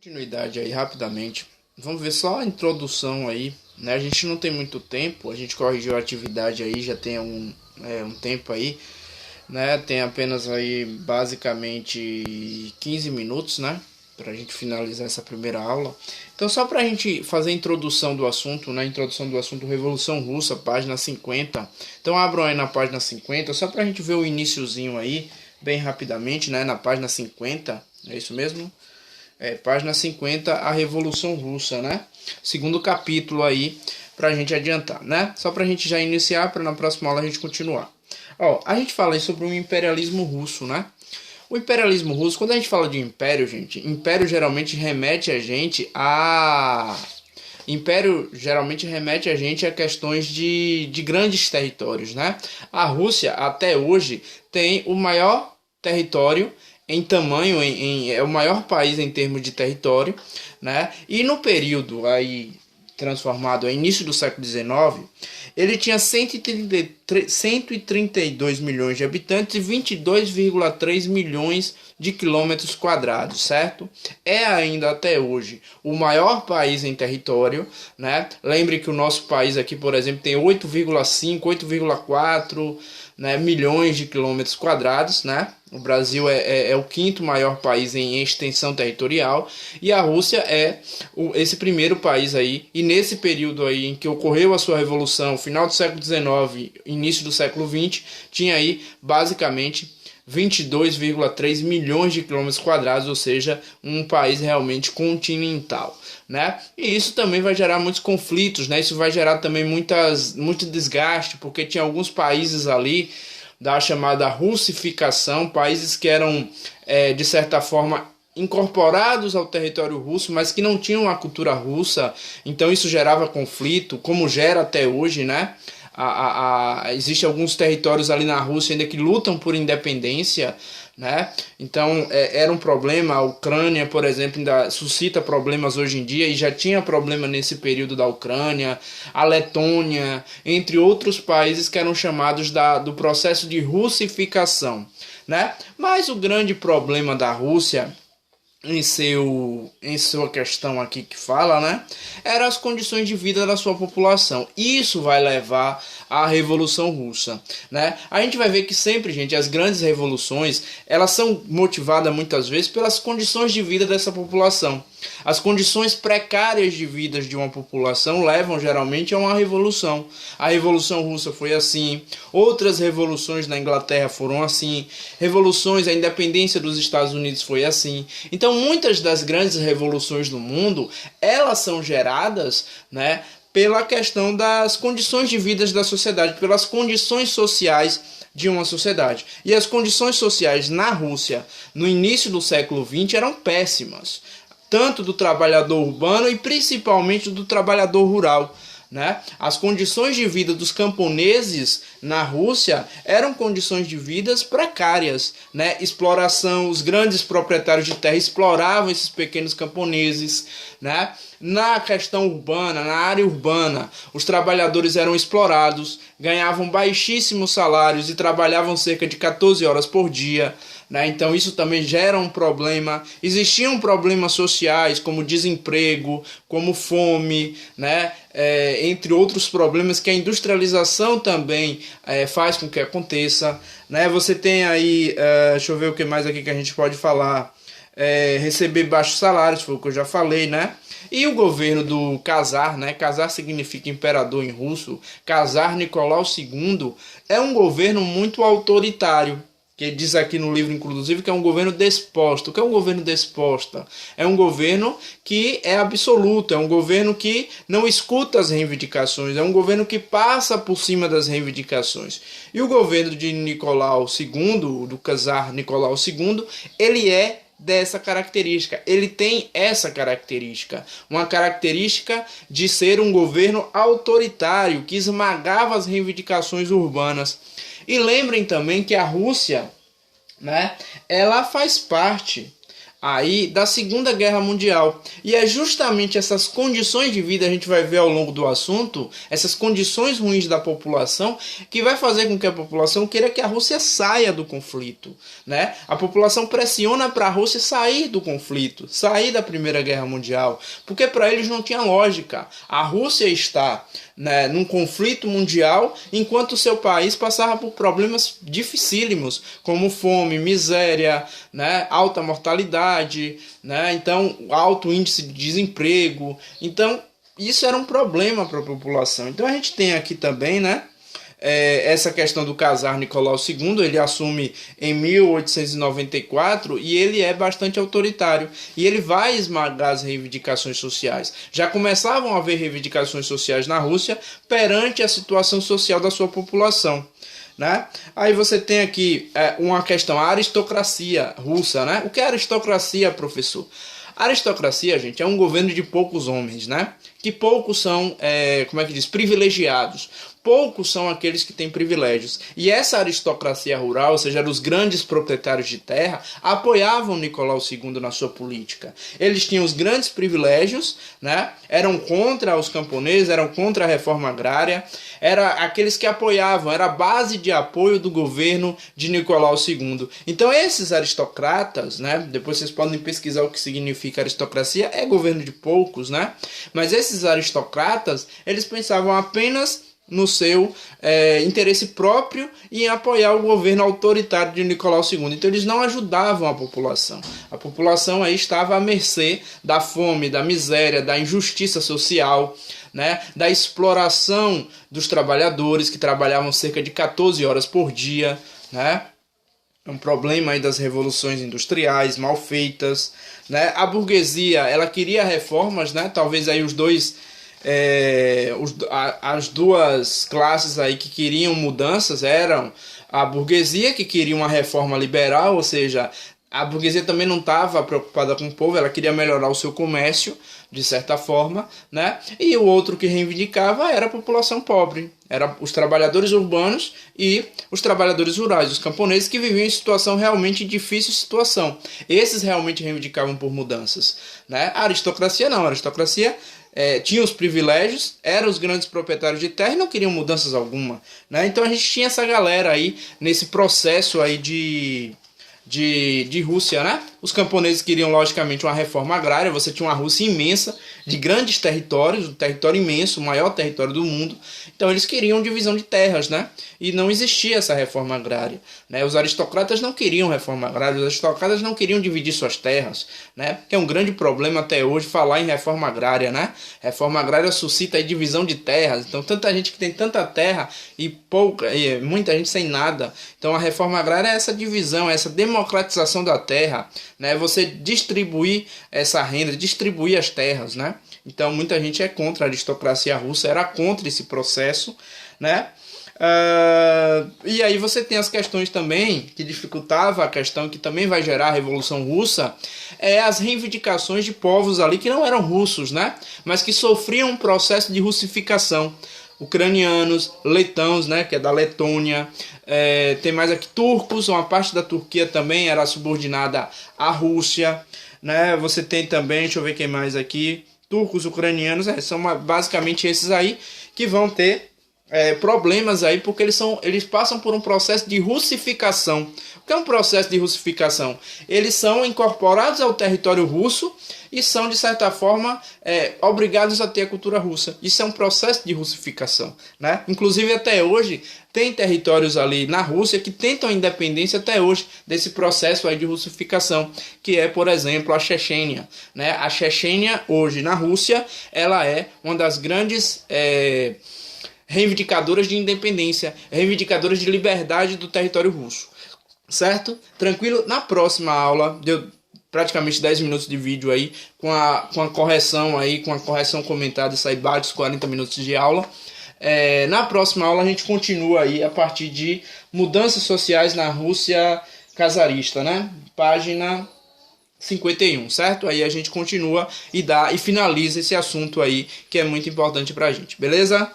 Continuidade aí rapidamente. Vamos ver só a introdução aí, né? A gente não tem muito tempo, a gente corrigiu a atividade aí, já tem um tempo aí, né? Tem apenas aí basicamente 15 minutos, né? Pra gente finalizar essa primeira aula. Então, só pra gente fazer a introdução do assunto, né? Introdução do assunto Revolução Russa, página 50. Então, abram aí na página 50, só pra gente ver o iniciozinho aí, bem rapidamente, né? Na página 50, é isso mesmo? Página 50, a Revolução Russa, né? Segundo capítulo aí, pra gente adiantar, né? Só pra gente já iniciar, para na próxima aula a gente continuar. Ó, a gente fala aí sobre o imperialismo russo, né? O imperialismo russo, quando a gente fala de império, gente, império geralmente remete a gente a... Império geralmente remete a gente a questões de grandes territórios, né? A Rússia, até hoje, tem o maior território em tamanho, é o maior país em termos de território, né? E no período aí transformado ao início do século XIX, ele tinha 132 milhões de habitantes e 22,3 milhões de quilômetros quadrados, certo? É ainda até hoje o maior país em território, né? Lembre que o nosso país aqui, por exemplo, tem 8,5, 8,4, né, milhões de quilômetros quadrados, né? O Brasil é o quinto maior país em extensão territorial e a Rússia é esse primeiro país aí. E nesse período aí em que ocorreu a sua revolução, final do século XIX, início do século XX, tinha aí basicamente 22,3 milhões de quilômetros quadrados, ou seja, um país realmente continental, né? E isso também vai gerar muitos conflitos, né? Isso vai gerar também muito desgaste, porque tinha alguns países ali da chamada russificação, países que eram, de certa forma, incorporados ao território russo, mas que não tinham a cultura russa, então isso gerava conflito, como gera até hoje, né? Existem alguns territórios ali na Rússia ainda que lutam por independência, né? Então era um problema. A Ucrânia, por exemplo, ainda suscita problemas hoje em dia e já tinha problema nesse período da Ucrânia, a Letônia, entre outros países que eram chamados do processo de russificação, né? Mas o grande problema da Rússia em sua questão aqui que fala, né, eram as condições de vida da sua população. Isso vai levar à Revolução Russa, né? A gente vai ver que sempre, gente, as grandes revoluções, elas são motivadas muitas vezes pelas condições de vida dessa população. As condições precárias de vida de uma população levam geralmente a uma revolução. A Revolução Russa foi assim, outras revoluções na Inglaterra foram assim, revoluções, a independência dos Estados Unidos foi assim. Então, muitas das grandes revoluções do mundo, elas são geradas, né, pela questão das condições de vida da sociedade, pelas condições sociais de uma sociedade. E as condições sociais na Rússia, no início do século XX, eram péssimas, tanto do trabalhador urbano e principalmente do trabalhador rural, né? As condições de vida dos camponeses na Rússia eram condições de vida precárias, né? Exploração, os grandes proprietários de terra exploravam esses pequenos camponeses, né? Na questão urbana, na área urbana, os trabalhadores eram explorados, ganhavam baixíssimos salários e trabalhavam cerca de 14 horas por dia, né? Então isso também gera um problema. Existiam problemas sociais como desemprego, como fome, né? Entre outros problemas que a industrialização também faz com que aconteça, né? Você tem aí, deixa eu ver o que mais aqui que a gente pode falar, receber baixos salários, foi o que eu já falei, né? E o governo do Czar, né? Czar significa imperador em russo. Czar Nicolau II é um governo muito autoritário, que diz aqui no livro, inclusive, que é um governo desposta. O que é um governo desposta? É um governo que é absoluto, é um governo que não escuta as reivindicações, é um governo que passa por cima das reivindicações. E o governo de Nicolau II, do Czar Nicolau II, ele é dessa característica, ele tem essa característica, uma característica de ser um governo autoritário, que esmagava as reivindicações urbanas. E lembrem também que a Rússia, né, ela faz parte aí da Segunda Guerra Mundial. E é justamente essas condições de vida, a gente vai ver ao longo do assunto, essas condições ruins da população, que vai fazer com que a população queira que a Rússia saia do conflito, né? A população pressiona para a Rússia sair do conflito, sair da Primeira Guerra Mundial, porque para eles não tinha lógica. A Rússia está, né, num conflito mundial, enquanto o seu país passava por problemas dificílimos, como fome, miséria, né, alta mortalidade, né, então alto índice de desemprego. Então isso era um problema para a população. Então a gente tem aqui também, né, essa questão do czar Nicolau II. Ele assume em 1894 e ele é bastante autoritário. E ele vai esmagar as reivindicações sociais. Já começavam a haver reivindicações sociais na Rússia perante a situação social da sua população, né? Aí você tem aqui uma questão, a aristocracia russa, né? O que é aristocracia, professor? A aristocracia, gente, é um governo de poucos homens, né? Que poucos são, privilegiados. Poucos são aqueles que têm privilégios. E essa aristocracia rural, ou seja, os grandes proprietários de terra, apoiavam Nicolau II na sua política. Eles tinham os grandes privilégios, né? Eram contra os camponeses, eram contra a reforma agrária, eram aqueles que apoiavam, era a base de apoio do governo de Nicolau II. Então esses aristocratas, né? Depois vocês podem pesquisar o que significa aristocracia, é governo de poucos, né? Mas esses aristocratas, eles pensavam apenas no seu interesse próprio e em apoiar o governo autoritário de Nicolau II. Então eles não ajudavam a população. A população aí estava à mercê da fome, da miséria, da injustiça social, né, da exploração dos trabalhadores, que trabalhavam cerca de 14 horas por dia, né? É um problema aí das revoluções industriais mal feitas, né? A burguesia, ela queria reformas, né? Talvez aí as duas classes aí que queriam mudanças eram a burguesia, que queria uma reforma liberal, ou seja, a burguesia também não estava preocupada com o povo, ela queria melhorar o seu comércio, de certa forma, né? E o outro que reivindicava era a população pobre, eram os trabalhadores urbanos e os trabalhadores rurais, os camponeses que viviam em situação realmente difícil situação. Esses realmente reivindicavam por mudanças, né? A aristocracia não, a aristocracia tinha os privilégios, eram os grandes proprietários de terra e não queriam mudanças alguma, né? Então a gente tinha essa galera aí nesse processo aí de Rússia, né? Os camponeses queriam, logicamente, uma reforma agrária. Você tinha uma Rússia imensa, de grandes territórios, um território imenso, o maior território do mundo. Então eles queriam divisão de terras, né? E não existia essa reforma agrária, né? Os aristocratas não queriam reforma agrária, os aristocratas não queriam dividir suas terras, né? Que é um grande problema até hoje falar em reforma agrária, né? Reforma agrária suscita a divisão de terras. Então tanta gente que tem tanta terra e muita gente sem nada. Então a reforma agrária é essa divisão, essa democratização da terra, né? Você distribuir essa renda, distribuir as terras, né? Então muita gente é contra a aristocracia russa, era contra esse processo, né? E aí você tem as questões também que dificultava a questão, que também vai gerar a Revolução Russa, as reivindicações de povos ali que não eram russos, né? Mas que sofriam um processo de russificação. Ucranianos, letãos, né, que é da Letônia, tem mais aqui turcos, uma parte da Turquia também era subordinada à Rússia, né? Você tem também, deixa eu ver quem mais aqui, turcos, ucranianos, são basicamente esses aí que vão ter problemas aí, porque eles passam por um processo de russificação. O que é um processo de russificação? Eles são incorporados ao território russo e são, de certa forma, obrigados a ter a cultura russa. Isso é um processo de russificação, né? Inclusive, até hoje, tem territórios ali na Rússia que tentam a independência até hoje desse processo aí de russificação, que é, por exemplo, a Chechênia, né? A Chechênia, hoje, na Rússia, ela é uma das grandes reivindicadoras de independência, reivindicadoras de liberdade do território russo. Certo? Tranquilo? Na próxima aula, deu praticamente 10 minutos de vídeo aí, com a correção aí, com a correção comentada, isso aí bate os 40 minutos de aula. Na próxima aula a gente continua aí a partir de mudanças sociais na Rússia czarista, né? Página 51, certo? Aí a gente continua e finaliza esse assunto aí, que é muito importante pra gente, beleza?